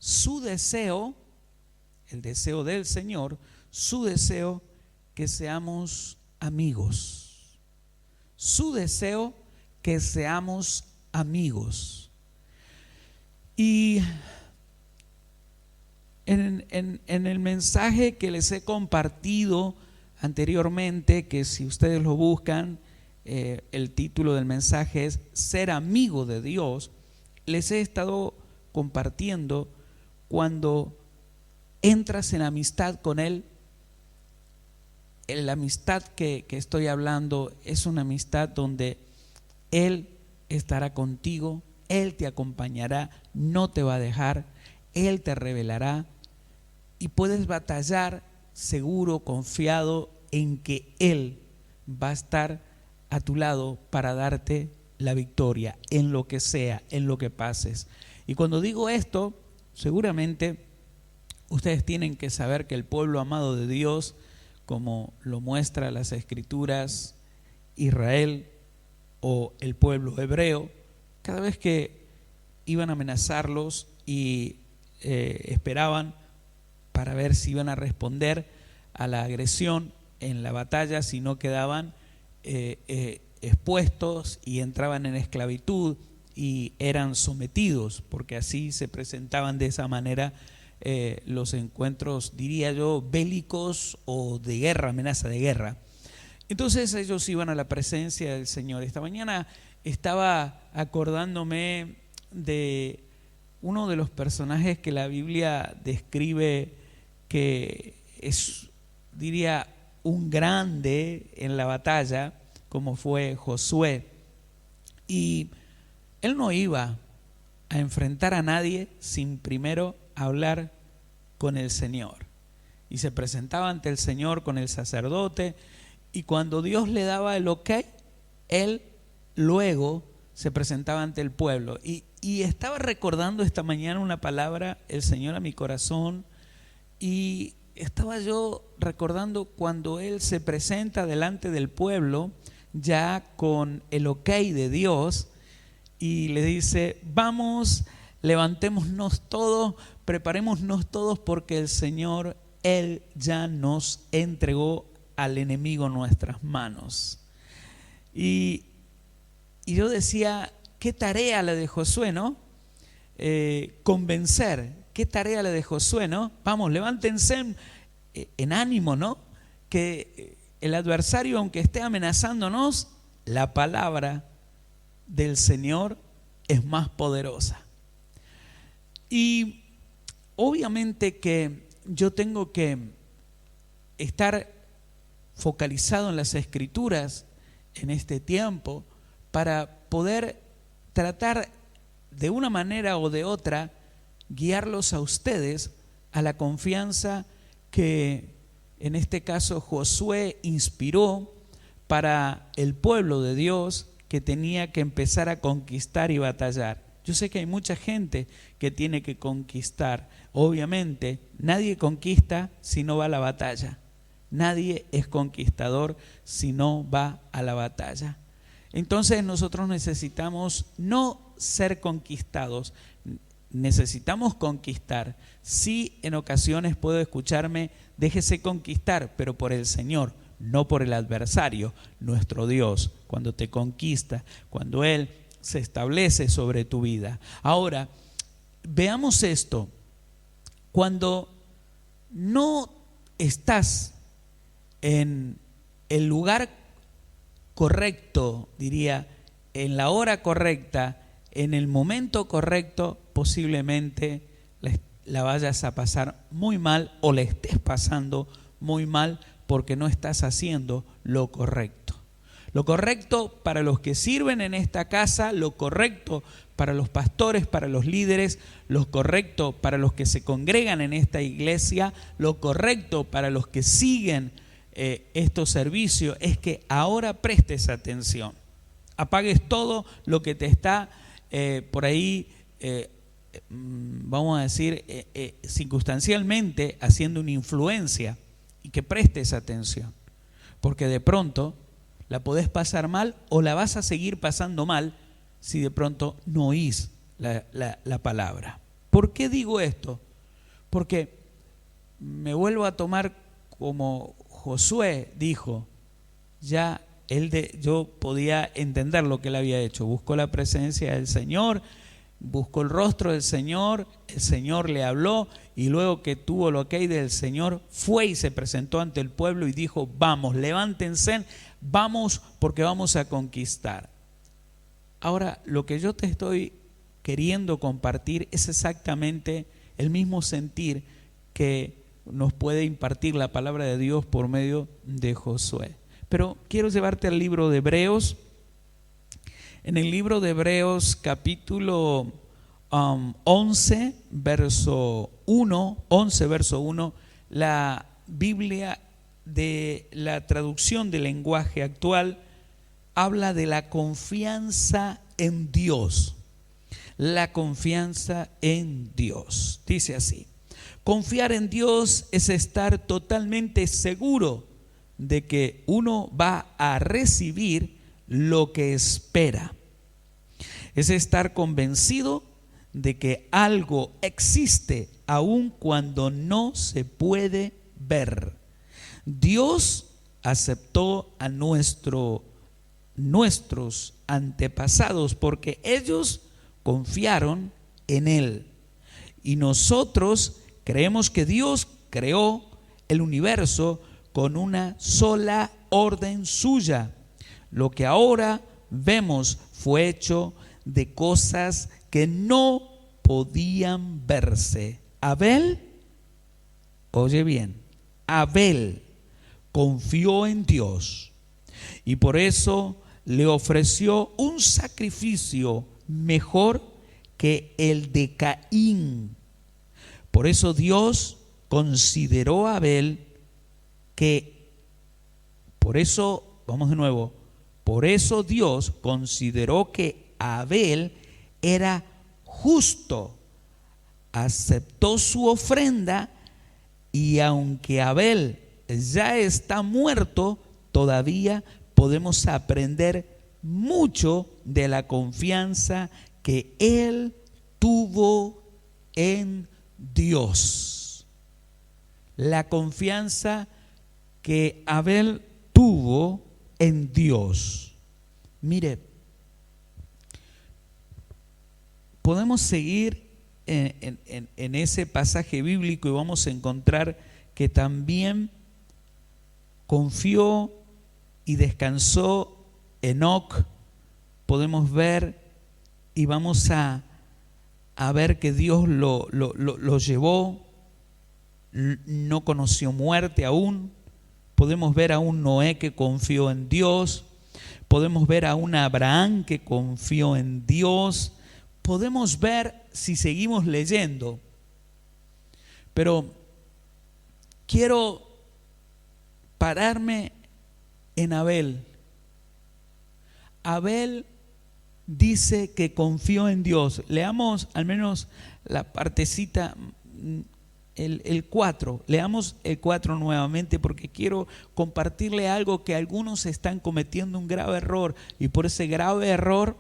su deseo, el deseo del Señor, su deseo que seamos amigos. Su deseo que seamos amigos. Y en el mensaje que les he compartido anteriormente, que si ustedes lo buscan, el título del mensaje es Ser amigo de Dios, les he estado compartiendo cuando entras en amistad con Él. La amistad que estoy hablando es una amistad donde Él estará contigo, Él te acompañará, no te va a dejar, Él te revelará y puedes batallar seguro, confiado en que Él va a estar a tu lado para darte la victoria en lo que sea, en lo que pases. Y cuando digo esto, seguramente ustedes tienen que saber que el pueblo amado de Dios, como lo muestra las Escrituras, Israel o el pueblo hebreo, cada vez que iban a amenazarlos y esperaban para ver si iban a responder a la agresión en la batalla, si no quedaban expuestos y entraban en esclavitud y eran sometidos, porque así se presentaban de esa manera los encuentros, diría yo, bélicos o de guerra, amenaza de guerra. Entonces ellos iban a la presencia del Señor. Esta mañana estaba acordándome de uno de los personajes que la Biblia describe que es, diría, un grande en la batalla, como fue Josué. Y él no iba a enfrentar a nadie sin primero hablar con el Señor. Y se presentaba ante el Señor con el sacerdote, y cuando Dios le daba el ok, él luego se presentaba ante el pueblo. Y estaba recordando esta mañana una palabra, el Señor, a mi corazón, y estaba yo recordando cuando él se presenta delante del pueblo, ya con el ok de Dios, y le dice: vamos, levantémonos todos, preparémonos todos, porque el Señor, Él ya nos entregó al enemigo en nuestras manos. Y yo decía, qué tarea la de Josué, ¿no? Convencer, qué tarea la de Josué, ¿no? Vamos, levántense en ánimo, ¿no? Que el adversario, aunque esté amenazándonos, la palabra del Señor es más poderosa. Y obviamente que yo tengo que estar focalizado en las Escrituras en este tiempo para poder tratar de una manera o de otra guiarlos a ustedes a la confianza que en este caso Josué inspiró para el pueblo de Dios, que tenía que empezar a conquistar y batallar. Yo sé que hay mucha gente que tiene que conquistar. Obviamente, nadie conquista si no va a la batalla. Nadie es conquistador si no va a la batalla. Entonces nosotros necesitamos no ser conquistados, necesitamos conquistar. Sí, en ocasiones puedo escucharme, déjese conquistar, pero por el Señor, no por el adversario, nuestro Dios, cuando te conquista, cuando Él se establece sobre tu vida. Ahora, veamos esto. Cuando no estás en el lugar correcto, diría, en la hora correcta, en el momento correcto, posiblemente la vayas a pasar muy mal o le estés pasando muy mal porque no estás haciendo lo correcto. Lo correcto para los que sirven en esta casa, lo correcto para los pastores, para los líderes, lo correcto para los que se congregan en esta iglesia, lo correcto para los que siguen estos servicios es que ahora prestes atención. Apagues todo lo que te está por ahí, vamos a decir, circunstancialmente haciendo una influencia, y que prestes atención. Porque de pronto la podés pasar mal o la vas a seguir pasando mal si de pronto no oís la palabra. ¿Por qué digo esto? Porque me vuelvo a tomar como Josué dijo, yo podía entender lo que él había hecho. Buscó la presencia del Señor, buscó el rostro del Señor, el Señor le habló y luego que tuvo el ok del Señor, fue y se presentó ante el pueblo y dijo, vamos, levántense, vamos porque vamos a conquistar. Ahora, lo que yo te estoy queriendo compartir es exactamente el mismo sentir que nos puede impartir la palabra de Dios por medio de Josué. Pero quiero llevarte al libro de Hebreos. En el libro de Hebreos capítulo 11, verso 1, la Biblia de la traducción del lenguaje actual habla de la confianza en Dios. La confianza en Dios. Dice así: confiar en Dios es estar totalmente seguro de que uno va a recibir lo que espera. Es estar convencido de que algo existe aun cuando no se puede ver. Dios aceptó a nuestros antepasados porque ellos confiaron en Él. Y nosotros creemos que Dios creó el universo con una sola orden suya. Lo que ahora vemos fue hecho de cosas que no podían verse. Abel, oye bien, Abel confió en Dios y por eso le ofreció un sacrificio mejor que el de Caín. Por eso Dios consideró a Abel por eso Dios consideró que Abel era justo, aceptó su ofrenda y aunque Abel ya está muerto, todavía podemos aprender mucho de la confianza que él tuvo en Dios. La confianza que Abel tuvo en Dios. Mire, podemos seguir en ese pasaje bíblico y vamos a encontrar que también confió y descansó Enoc. Podemos ver y vamos a ver que Dios lo llevó, no conoció muerte aún. Podemos ver a un Noé que confió en Dios, podemos ver a un Abraham que confió en Dios, podemos ver si seguimos leyendo, pero quiero pararme en Abel. Abel dice que confió en Dios. Leamos al menos la partecita, el 4. Leamos el 4 nuevamente porque quiero compartirle algo que algunos están cometiendo un grave error y por ese grave error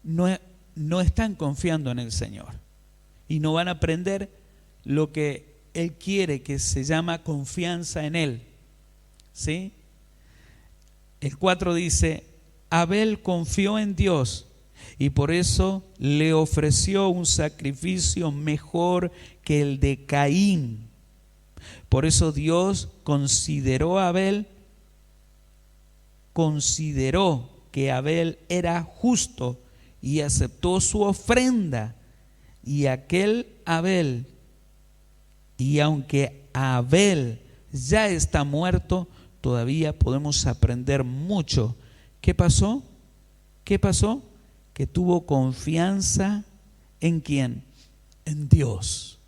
no están confiando en el Señor y no van a aprender lo que Él quiere, que se llama confianza en Él. ¿Sí? El 4 dice: Abel confió en Dios y por eso le ofreció un sacrificio mejor que el de Caín. Por eso Dios consideró que Abel era justo y aceptó su ofrenda. Y aunque Abel ya está muerto, todavía podemos aprender mucho. ¿Qué pasó? Que tuvo confianza ¿en quién? En Dios.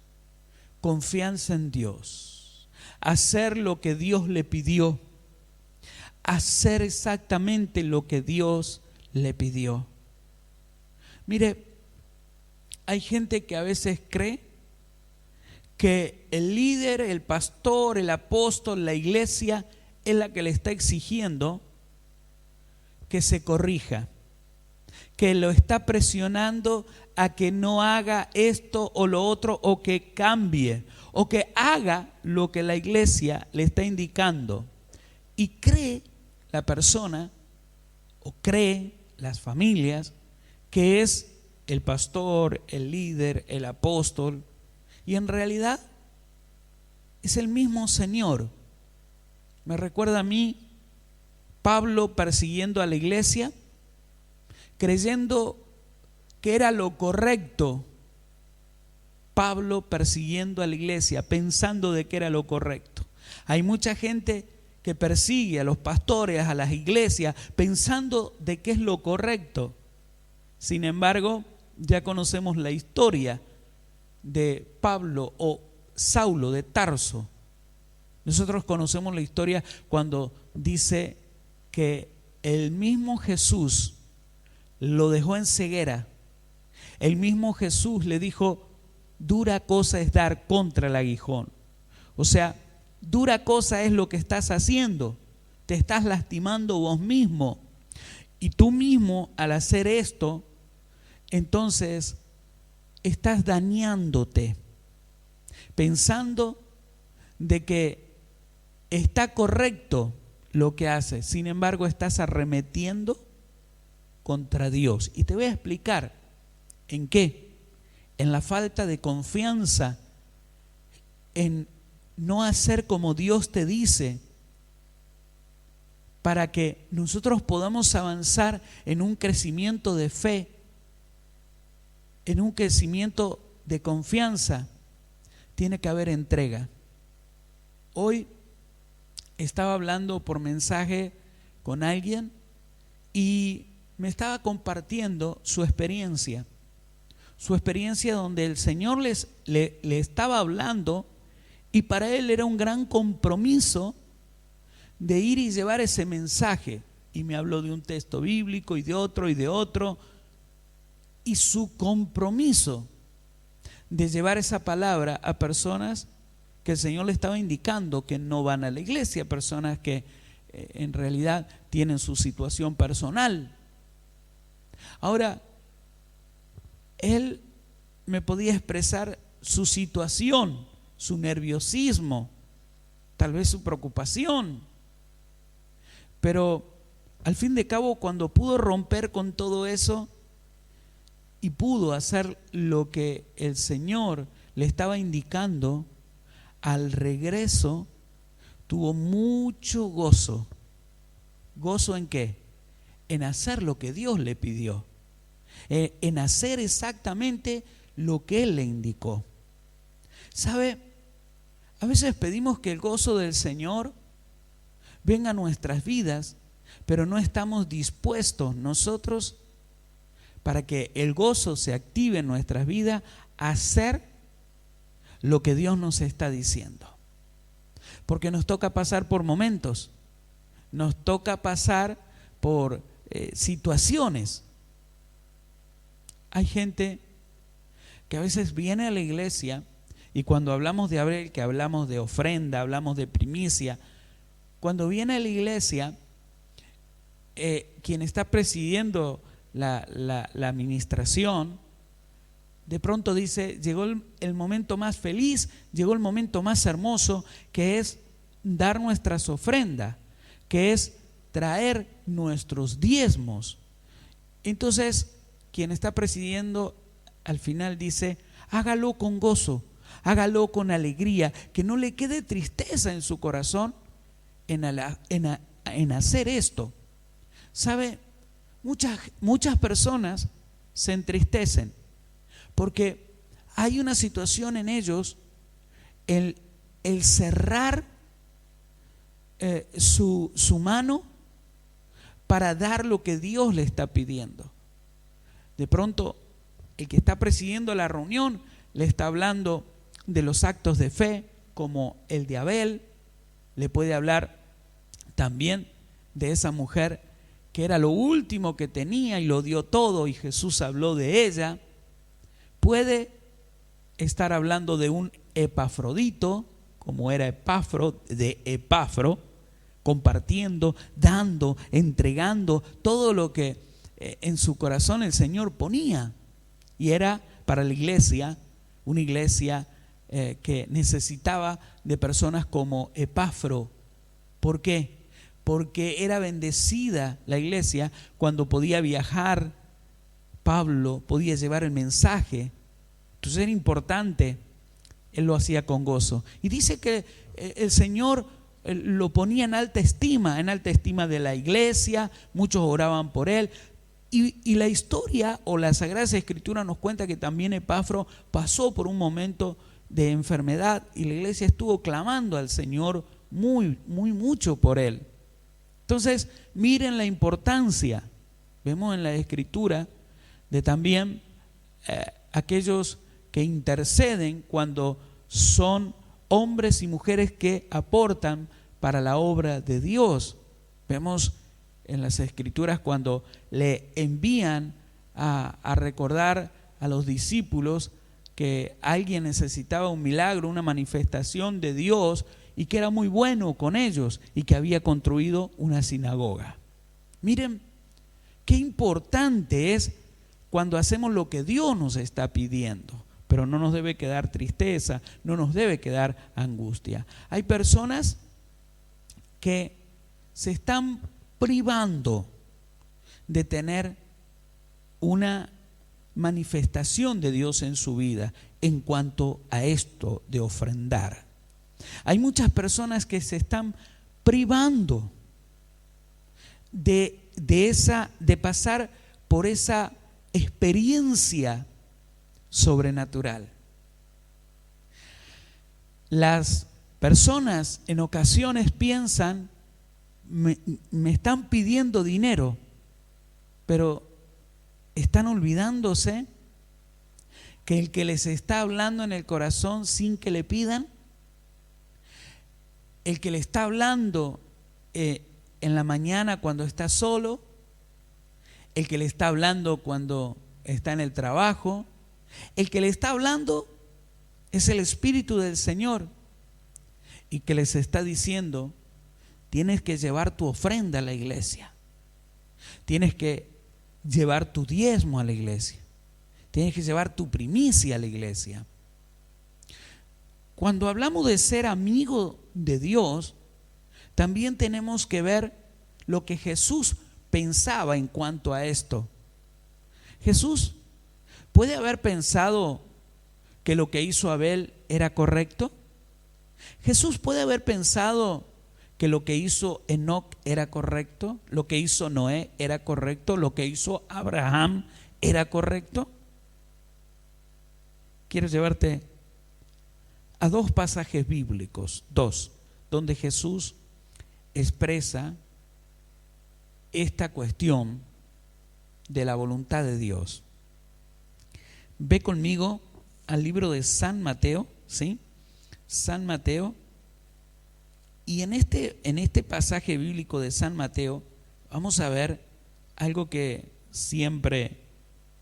Confianza en Dios. Hacer lo que Dios le pidió. Hacer exactamente lo que Dios le pidió. Mire, hay gente que a veces cree que el líder, el pastor, el apóstol, la iglesia es la que le está exigiendo que se corrija, que lo está presionando a que no haga esto o lo otro, o que cambie, o que haga lo que la iglesia le está indicando. Y cree la persona, o cree las familias, que es el pastor, el líder, el apóstol, y en realidad es el mismo Señor. Me recuerda a mí Pablo persiguiendo a la iglesia, creyendo que era lo correcto. Pablo persiguiendo a la iglesia, pensando de que era lo correcto. Hay mucha gente que persigue a los pastores, a las iglesias, pensando de que es lo correcto. Sin embargo, ya conocemos la historia de Pablo o Saulo de Tarso. Nosotros conocemos la historia cuando dice que el mismo Jesús lo dejó en ceguera. El mismo Jesús le dijo: dura cosa es dar contra el aguijón. O sea, dura cosa es lo que estás haciendo. Te estás lastimando vos mismo. Y tú mismo, al hacer esto, entonces estás dañándote, pensando de que está correcto lo que haces. Sin embargo, estás arremetiendo contra Dios. Y te voy a explicar en qué. En la falta de confianza, en no hacer como Dios te dice, para que nosotros podamos avanzar en un crecimiento de fe, en un crecimiento de confianza. Tiene que haber entrega. Hoy estaba hablando por mensaje con alguien y me estaba compartiendo su experiencia donde el Señor le estaba hablando, y para él era un gran compromiso de ir y llevar ese mensaje. Y me habló de un texto bíblico y de otro, y su compromiso de llevar esa palabra a personas que el Señor le estaba indicando que no van a la iglesia, personas que en realidad tienen su situación personal. Ahora, él me podía expresar su situación, su nerviosismo, tal vez su preocupación, pero al fin de cabo, cuando pudo romper con todo eso y pudo hacer lo que el Señor le estaba indicando, al regreso tuvo mucho gozo. ¿Gozo en qué? En hacer lo que Dios le pidió, en hacer exactamente lo que Él le indicó. ¿Sabe? A veces pedimos que el gozo del Señor venga a nuestras vidas, pero no estamos dispuestos nosotros, para que el gozo se active en nuestras vidas, a hacer lo que Dios nos está diciendo. Porque nos toca pasar por momentos, nos toca pasar por situaciones. Hay gente que a veces viene a la iglesia, y cuando hablamos de Abel, que hablamos de ofrenda, hablamos de primicia, cuando viene a la iglesia, quien está presidiendo la administración, de pronto dice: llegó el momento más feliz, llegó el momento más hermoso, que es dar nuestras ofrendas, que es traer nuestros diezmos. Entonces, quien está presidiendo al final dice: hágalo con gozo, hágalo con alegría, que no le quede tristeza en su corazón en hacer esto. ¿Sabe? Muchas personas se entristecen porque hay una situación en ellos, el cerrar su mano para dar lo que Dios le está pidiendo. De pronto, el que está presidiendo la reunión le está hablando de los actos de fe, como el de Abel. Le puede hablar también de esa mujer que era lo último que tenía y lo dio todo, y Jesús habló de ella. Puede estar hablando de un Epafrodito, como era Epafro, de Epafro, compartiendo, dando, entregando todo lo que en su corazón el Señor ponía. Y era para la iglesia, una iglesia que necesitaba de personas como Epafro. ¿Por qué? Porque era bendecida la iglesia cuando podía viajar. Pablo podía llevar el mensaje. Entonces era importante. Él lo hacía con gozo. Y dice que el Señor lo ponía en alta estima de la iglesia. Muchos oraban por él. Y la historia o la Sagrada Escritura nos cuenta que también Epafro pasó por un momento de enfermedad y la iglesia estuvo clamando al Señor mucho por él. Entonces, miren la importancia. Vemos en la Escritura de también aquellos que interceden cuando son hombres y mujeres que aportan para la obra de Dios. Vemos en las Escrituras cuando le envían a recordar a los discípulos que alguien necesitaba un milagro, una manifestación de Dios, y que era muy bueno con ellos y que había construido una sinagoga. Miren qué importante es cuando hacemos lo que Dios nos está pidiendo, pero no nos debe quedar tristeza, no nos debe quedar angustia. Hay personas que se están privando de tener una manifestación de Dios en su vida en cuanto a esto de ofrendar. Hay muchas personas que se están privando de pasar por esa experiencia sobrenatural. Las personas en ocasiones piensan, me están pidiendo dinero, pero están olvidándose que el que les está hablando en el corazón sin que le pidan, el que le está hablando en la mañana cuando está solo, el que le está hablando cuando está en el trabajo, el que le está hablando es el Espíritu del Señor y que les está diciendo: tienes que llevar tu ofrenda a la iglesia, tienes que llevar tu diezmo a la iglesia, tienes que llevar tu primicia a la iglesia. Cuando hablamos de ser amigo de Dios, también tenemos que ver lo que Jesús pensaba en cuanto a esto. Jesús puede haber pensado que lo que hizo Abel era correcto. Jesús puede haber pensado que lo que hizo Enoc era correcto, lo que hizo Noé era correcto, lo que hizo Abraham era correcto. Quiero llevarte a dos pasajes bíblicos, donde Jesús expresa esta cuestión de la voluntad de Dios. Ve conmigo al libro de San Mateo, ¿sí? San Mateo. Y en este pasaje bíblico de San Mateo vamos a ver algo que siempre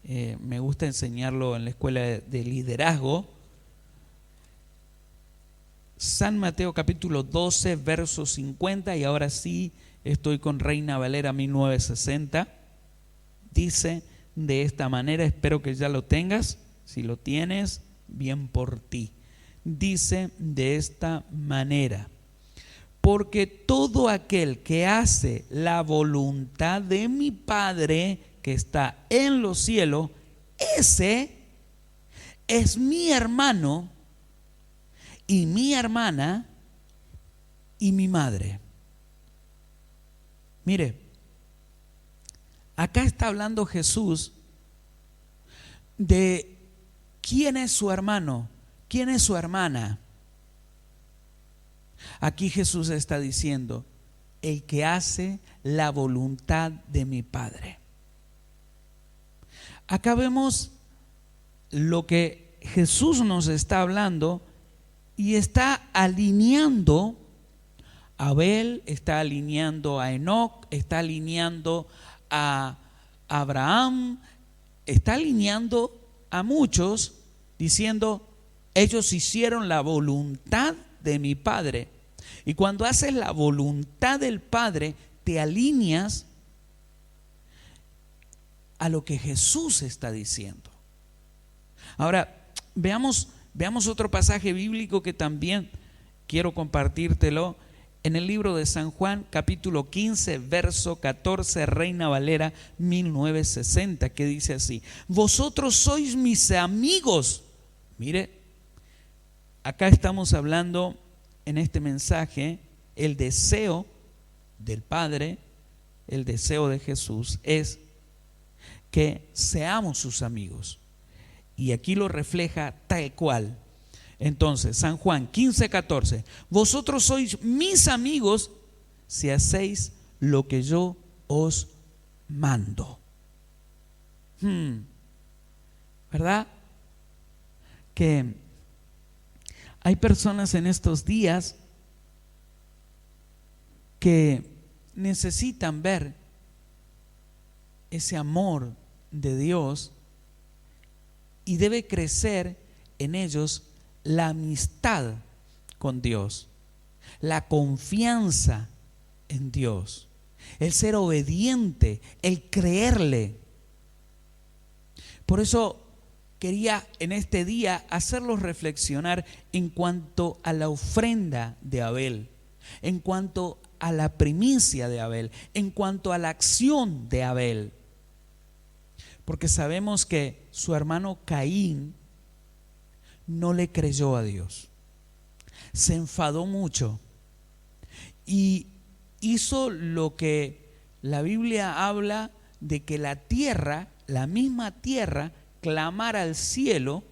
me gusta enseñarlo en la escuela de liderazgo. San Mateo capítulo 12, verso 50, y ahora sí estoy con Reina Valera 1960. Dice de esta manera, espero que ya lo tengas, si lo tienes, bien por ti. Dice de esta manera: porque todo aquel que hace la voluntad de mi Padre que está en los cielos, ese es mi hermano y mi hermana y mi madre. Mire, acá está hablando Jesús de quién es su hermano, quién es su hermana. Aquí Jesús está diciendo: el que hace la voluntad de mi Padre. Acá vemos lo que Jesús nos está hablando y está alineando a Abel, está alineando a Enoc, está alineando a Abraham, está alineando a muchos, diciendo: ellos hicieron la voluntad de mi Padre. Y cuando haces la voluntad del Padre, te alineas a lo que Jesús está diciendo. Ahora, veamos otro pasaje bíblico que también quiero compartírtelo. En el libro de San Juan, capítulo 15, verso 14, Reina Valera 1960, que dice así: vosotros sois mis amigos. Mire, acá estamos hablando en este mensaje, el deseo del Padre, el deseo de Jesús es que seamos sus amigos. Y aquí lo refleja tal cual. Entonces, San Juan 15, 14, vosotros sois mis amigos si hacéis lo que yo os mando. ¿Verdad? Que hay personas en estos días que necesitan ver ese amor de Dios y debe crecer en ellos la amistad con Dios, la confianza en Dios, el ser obediente, el creerle. Por eso quería en este día hacerlos reflexionar en cuanto a la ofrenda de Abel, en cuanto a la primicia de Abel, en cuanto a la acción de Abel. Porque sabemos que su hermano Caín no le creyó a Dios, se enfadó mucho y hizo lo que la Biblia habla de que la tierra, la misma tierra, clamara al cielo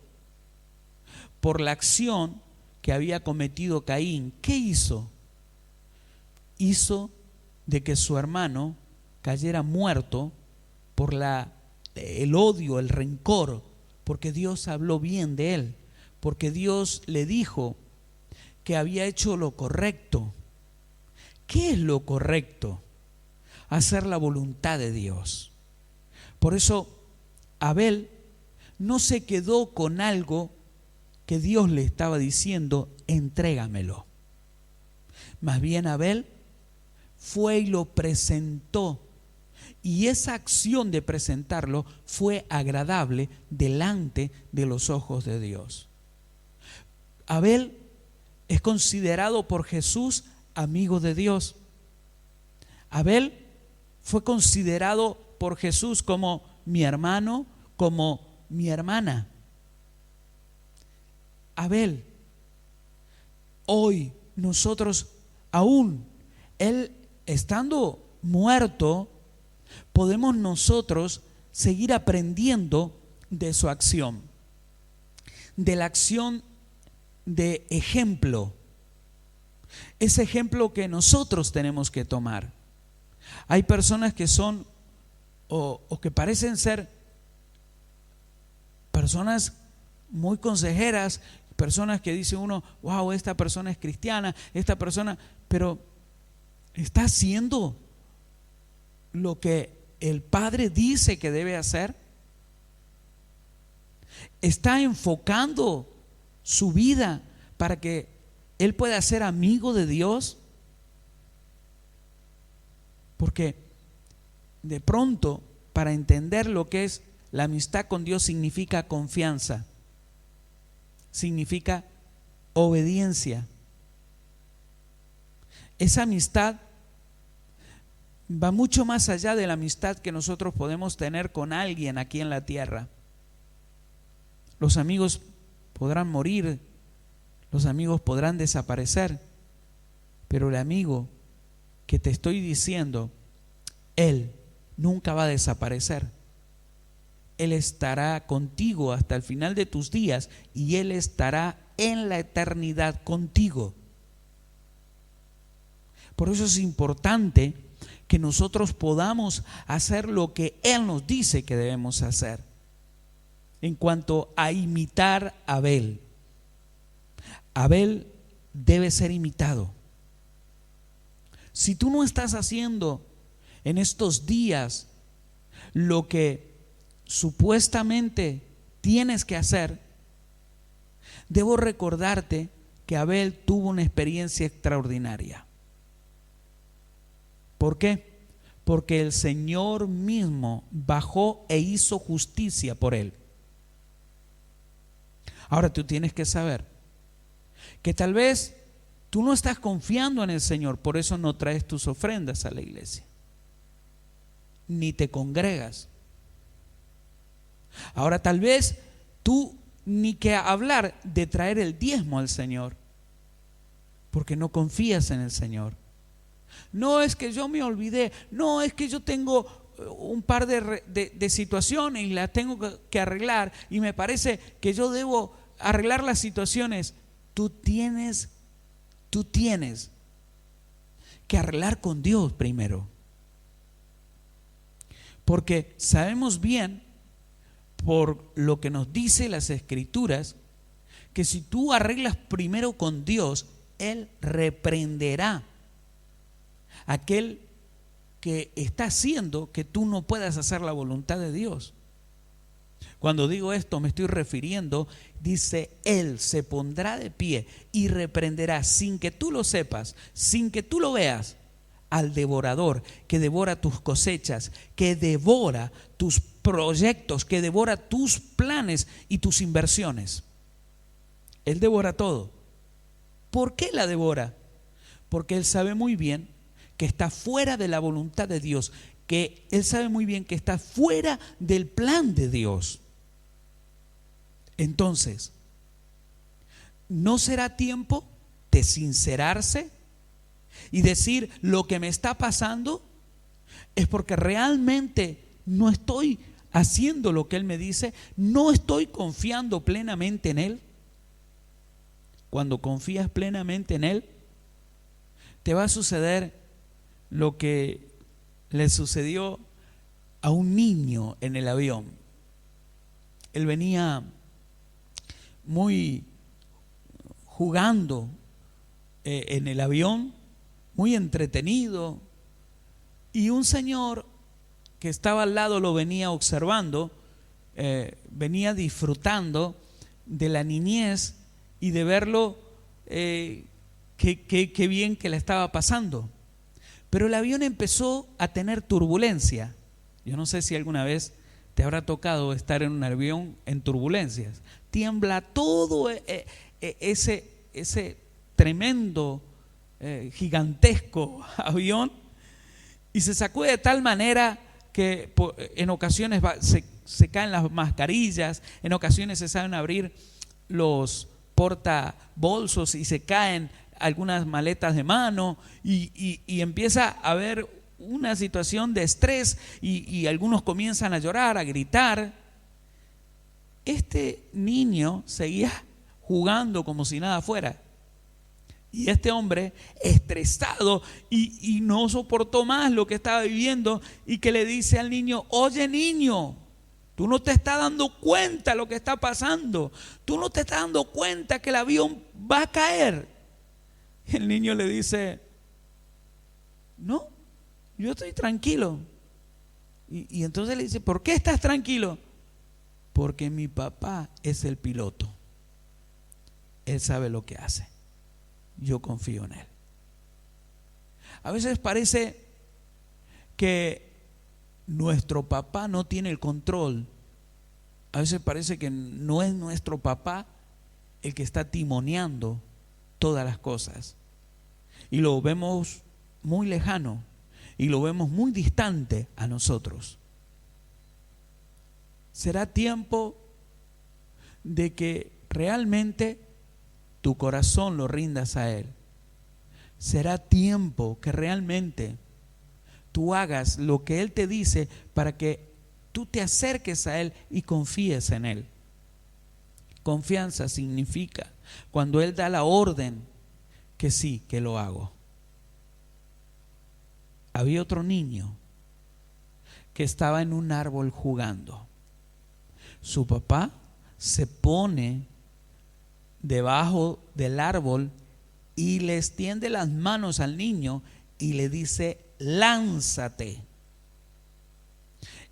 por la acción que había cometido Caín. ¿Qué hizo? Hizo de que su hermano cayera muerto por el odio, el rencor, porque Dios habló bien de él, porque Dios le dijo que había hecho lo correcto. ¿Qué es lo correcto? Hacer la voluntad de Dios. Por eso Abel no se quedó con algo que Dios le estaba diciendo, entrégamelo. Más bien Abel fue y lo presentó, y esa acción de presentarlo fue agradable delante de los ojos de Dios. Abel es considerado por Jesús amigo de Dios. Abel fue considerado por Jesús como mi hermano, como mi hermana. Abel, hoy nosotros aún, él estando muerto, podemos nosotros seguir aprendiendo de su acción, de la acción de ejemplo, ese ejemplo que nosotros tenemos que tomar. Hay personas que son o que parecen ser personas muy consejeras, personas que dice uno, wow, esta persona es cristiana, esta persona, pero ¿está haciendo lo que el Padre dice que debe hacer? ¿Está enfocando su vida para que él pueda ser amigo de Dios? Porque de pronto, para entender lo que es la amistad con Dios, significa confianza, significa obediencia. Esa amistad va mucho más allá de la amistad que nosotros podemos tener con alguien aquí en la tierra. Los amigos podrán morir, los amigos podrán desaparecer, pero el amigo que te estoy diciendo, él nunca va a desaparecer. Él estará contigo hasta el final de tus días y Él estará en la eternidad contigo. Por eso es importante que nosotros podamos hacer lo que Él nos dice que debemos hacer. En cuanto a imitar a Abel, Abel debe ser imitado. Si tú no estás haciendo en estos días lo que supuestamente tienes que hacer, debo recordarte que Abel tuvo una experiencia extraordinaria. ¿Por qué? porque el Señor mismo bajó e hizo justicia por él. Ahora tú tienes que saber que tal vez tú no estás confiando en el Señor, por eso no traes tus ofrendas a la iglesia, ni te congregas. Ahora tal vez tú ni que hablar de traer el diezmo al Señor, porque no confías en el Señor. No es que yo me olvidé, no es que yo tengo un par de situaciones y las tengo que arreglar y me parece que yo debo arreglar las situaciones. Tú tienes que arreglar con Dios primero, porque sabemos bien por lo que nos dice las Escrituras que si tú arreglas primero con Dios, Él reprenderá a aquel que está haciendo que tú no puedas hacer la voluntad de Dios. Cuando digo esto me estoy refiriendo, dice, Él se pondrá de pie y reprenderá sin que tú lo sepas, sin que tú lo veas, al devorador que devora tus cosechas, que devora tus proyectos, que devora tus planes y tus inversiones. Él devora todo. ¿Por qué la devora? Porque Él sabe muy bien que está fuera de la voluntad de Dios, que Él sabe muy bien que está fuera del plan de Dios. Entonces, ¿no será tiempo de sincerarse y decir lo que me está pasando es porque realmente no estoy haciendo lo que Él me dice, no estoy confiando plenamente en Él? Cuando confías plenamente en Él, te va a suceder lo que le sucedió a un niño en el avión. Él venía muy jugando en el avión, muy entretenido, y un señor que estaba al lado lo venía observando, venía disfrutando de la niñez y de verlo, qué bien que le estaba pasando. Pero el avión empezó a tener turbulencia. Yo no sé si alguna vez te habrá tocado estar en un avión en turbulencias. Tiembla todo ese tremendo, gigantesco avión, y se sacude de tal manera que en ocasiones se caen las mascarillas, en ocasiones se saben abrir los portabolsos y se caen algunas maletas de mano y empieza a haber una situación de estrés y algunos comienzan a llorar, a gritar. Este niño seguía jugando como si nada fuera. Y este hombre, estresado y no soportó más lo que estaba viviendo, y que le dice al niño: oye, niño, tú no te estás dando cuenta lo que está pasando, tú no te estás dando cuenta que el avión va a caer. El niño le dice: no, yo estoy tranquilo. Y entonces le dice: ¿por qué estás tranquilo? Porque mi papá es el piloto, él sabe lo que hace, yo confío en él. A veces parece que nuestro papá no tiene el control. A veces parece que no es nuestro papá el que está timoneando todas las cosas, y lo vemos muy lejano y lo vemos muy distante a nosotros. Será tiempo de que realmente tu corazón lo rindas a Él. Será tiempo que realmente tú hagas lo que Él te dice, para que tú te acerques a Él y confíes en Él. Confianza significa cuando Él da la orden, que sí, que lo hago. Había otro niño que estaba en un árbol jugando. Su papá se pone debajo del árbol y le extiende las manos al niño y le dice: lánzate.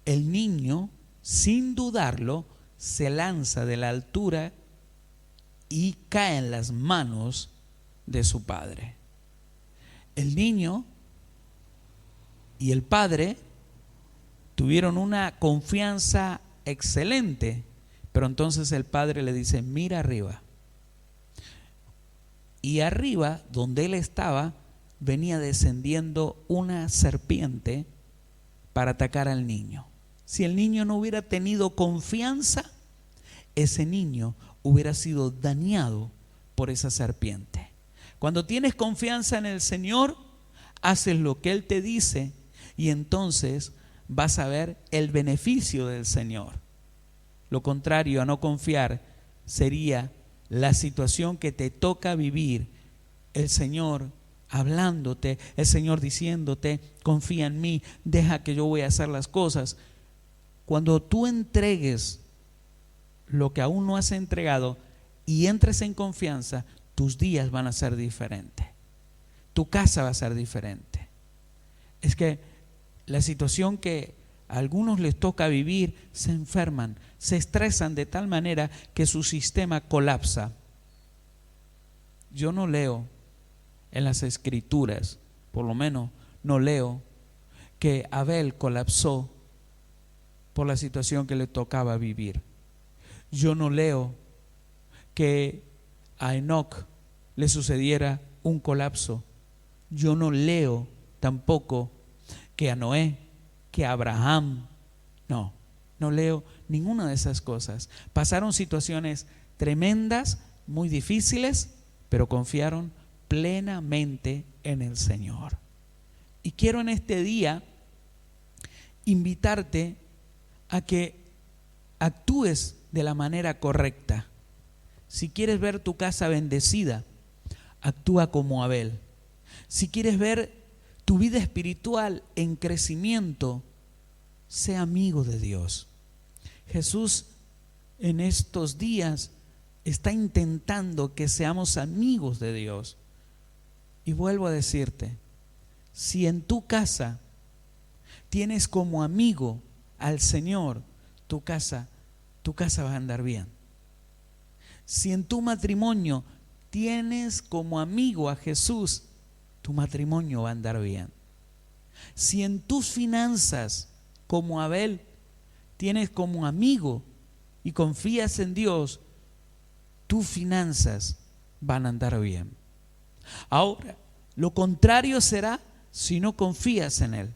El niño, sin dudarlo, se lanza de la altura y cae en las manos de su padre. El niño y el padre tuvieron una confianza excelente, pero entonces el padre le dice: mira arriba. Y arriba, donde él estaba, venía descendiendo una serpiente para atacar al niño. Si el niño no hubiera tenido confianza, ese niño hubiera sido dañado por esa serpiente. Cuando tienes confianza en el Señor, haces lo que Él te dice y entonces vas a ver el beneficio del Señor. Lo contrario a no confiar sería la situación que te toca vivir. El Señor hablándote, el Señor diciéndote: confía en mí, deja que yo voy a hacer las cosas. Cuando tú entregues lo que aún no has entregado y entres en confianza, tus días van a ser diferentes. Tu casa va a ser diferente. Es que la situación que a algunos les toca vivir, se enferman, se estresan de tal manera que su sistema colapsa. Yo no leo en las escrituras, por lo menos no leo, que Abel colapsó por la situación que le tocaba vivir. Yo no leo que a Enoc le sucediera un colapso. Yo no leo tampoco que a Noé, que a Abraham. No leo ninguna de esas cosas. Pasaron situaciones tremendas, muy difíciles, pero confiaron plenamente en el Señor. Y quiero en este día invitarte a que actúes de la manera correcta. Si quieres ver tu casa bendecida, actúa como Abel. Si quieres ver tu vida espiritual en crecimiento, sé amigo de Dios. Jesús en estos días está intentando que seamos amigos de Dios. Y vuelvo a decirte, si en tu casa tienes como amigo al Señor, tu casa va a andar bien. Si en tu matrimonio tienes como amigo a Jesús, tu matrimonio va a andar bien. Si en tus finanzas, como Abel, tienes como amigo y confías en Dios, tus finanzas van a andar bien. Ahora, lo contrario será si no confías en Él.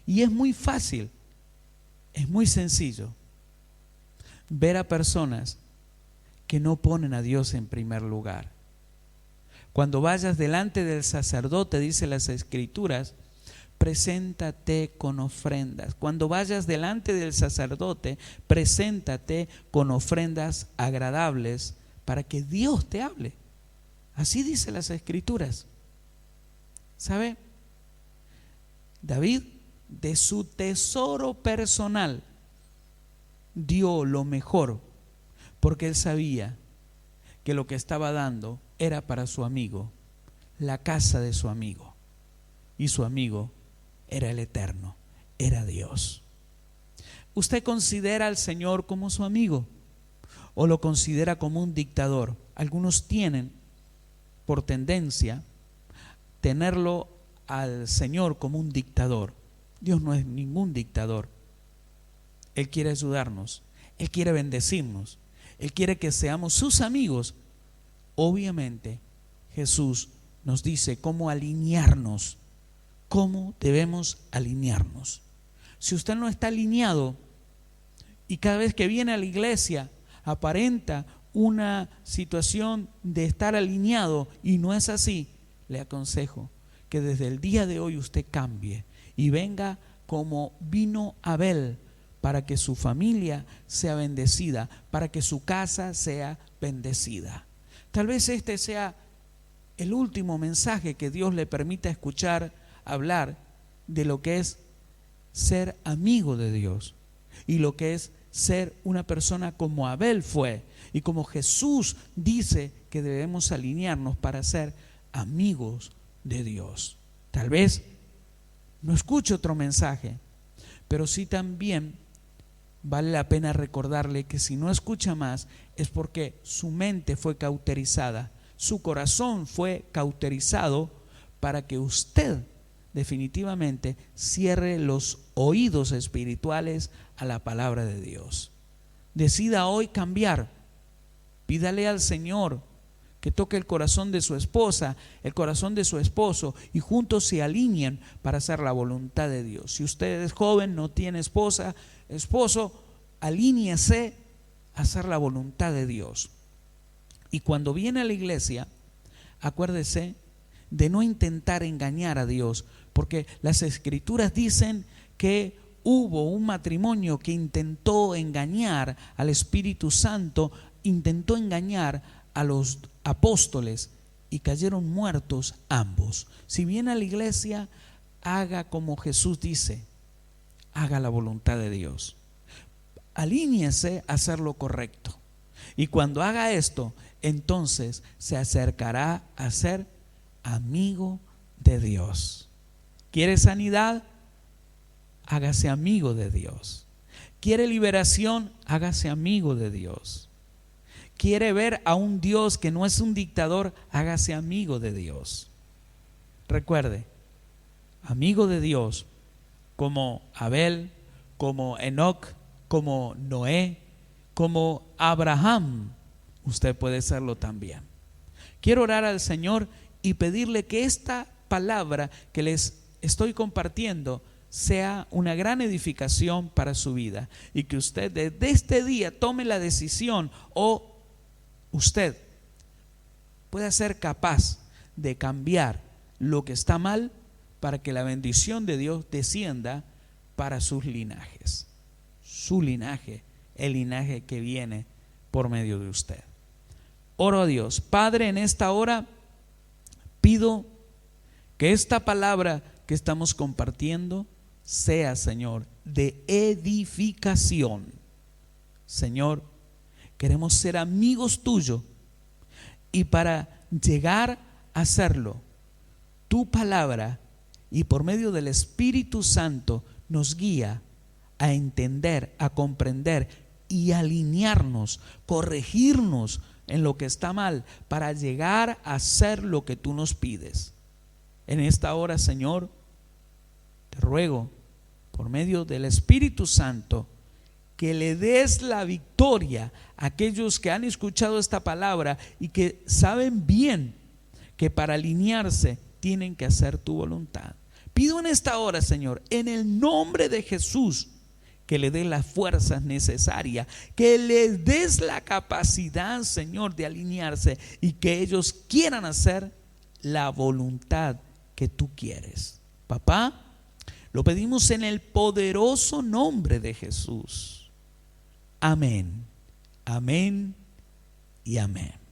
Y es muy fácil, es muy sencillo ver a personas que no ponen a Dios en primer lugar. Cuando vayas delante del sacerdote, dice las Escrituras, preséntate con ofrendas. Cuando vayas delante del sacerdote, preséntate con ofrendas agradables para que Dios te hable. Así dice las Escrituras. ¿Sabe? David, de su tesoro personal, dio lo mejor, porque él sabía que lo que estaba dando era para su amigo, la casa de su amigo. Y su amigo era el Eterno, era Dios. ¿Usted considera al Señor como su amigo o lo considera como un dictador? Algunos tienen por tendencia tenerlo al Señor como un dictador. Dios no es ningún dictador. Él quiere ayudarnos, Él quiere bendecirnos, Él quiere que seamos sus amigos. Obviamente Jesús nos dice cómo alinearnos, cómo debemos alinearnos. Si usted no está alineado y cada vez que viene a la iglesia aparenta una situación de estar alineado y no es así, le aconsejo que desde el día de hoy usted cambie y venga como vino Abel, para que su familia sea bendecida, para que su casa sea bendecida. Tal vez este sea el último mensaje que Dios le permita escuchar, hablar de lo que es ser amigo de Dios y lo que es ser una persona como Abel fue y como Jesús dice que debemos alinearnos para ser amigos de Dios. Tal vez no escuche otro mensaje, pero sí también vale la pena recordarle que si no escucha más es porque su mente fue cauterizada, su corazón fue cauterizado para que usted definitivamente cierre los oídos espirituales a la palabra de Dios. Decida hoy cambiar. Pídale al Señor que toque el corazón de su esposa, el corazón de su esposo, y juntos se alineen para hacer la voluntad de Dios. Si usted es joven, no tiene esposa, esposo, alíñese a hacer la voluntad de Dios. Y cuando viene a la iglesia, acuérdese de no intentar engañar a Dios, porque las escrituras dicen que hubo un matrimonio que intentó engañar al Espíritu Santo, intentó engañar a los apóstoles y cayeron muertos ambos. Si viene a la iglesia, haga como Jesús dice, haga la voluntad de Dios. Alíñese a hacer lo correcto. Y cuando haga esto, entonces se acercará a ser amigo de Dios. ¿Quiere sanidad? Hágase amigo de Dios. ¿Quiere liberación? Hágase amigo de Dios. ¿Quiere ver a un Dios que no es un dictador? Hágase amigo de Dios. Recuerde, amigo de Dios como Abel, como Enoc, como Noé, como Abraham. Usted puede serlo también. Quiero orar al Señor y pedirle que esta palabra que les estoy compartiendo sea una gran edificación para su vida, y que usted desde este día tome la decisión, o usted pueda ser capaz de cambiar lo que está mal para que la bendición de Dios descienda para sus linajes, su linaje, el linaje que viene por medio de usted. Oro a Dios. Padre, en esta hora pido que esta palabra que estamos compartiendo sea, Señor, de edificación. Señor, queremos ser amigos tuyos, y para llegar a hacerlo, tu palabra y por medio del Espíritu Santo nos guía a entender, a comprender y alinearnos, corregirnos en lo que está mal para llegar a hacer lo que tú nos pides. En esta hora, Señor, te ruego por medio del Espíritu Santo que le des la victoria a aquellos que han escuchado esta palabra y que saben bien que para alinearse tienen que hacer tu voluntad. Pido en esta hora, Señor, en el nombre de Jesús, que le des las fuerzas necesarias, que les des la capacidad, Señor, de alinearse, y que ellos quieran hacer la voluntad que tú quieres. Papá, lo pedimos en el poderoso nombre de Jesús. Amén, amén y amén.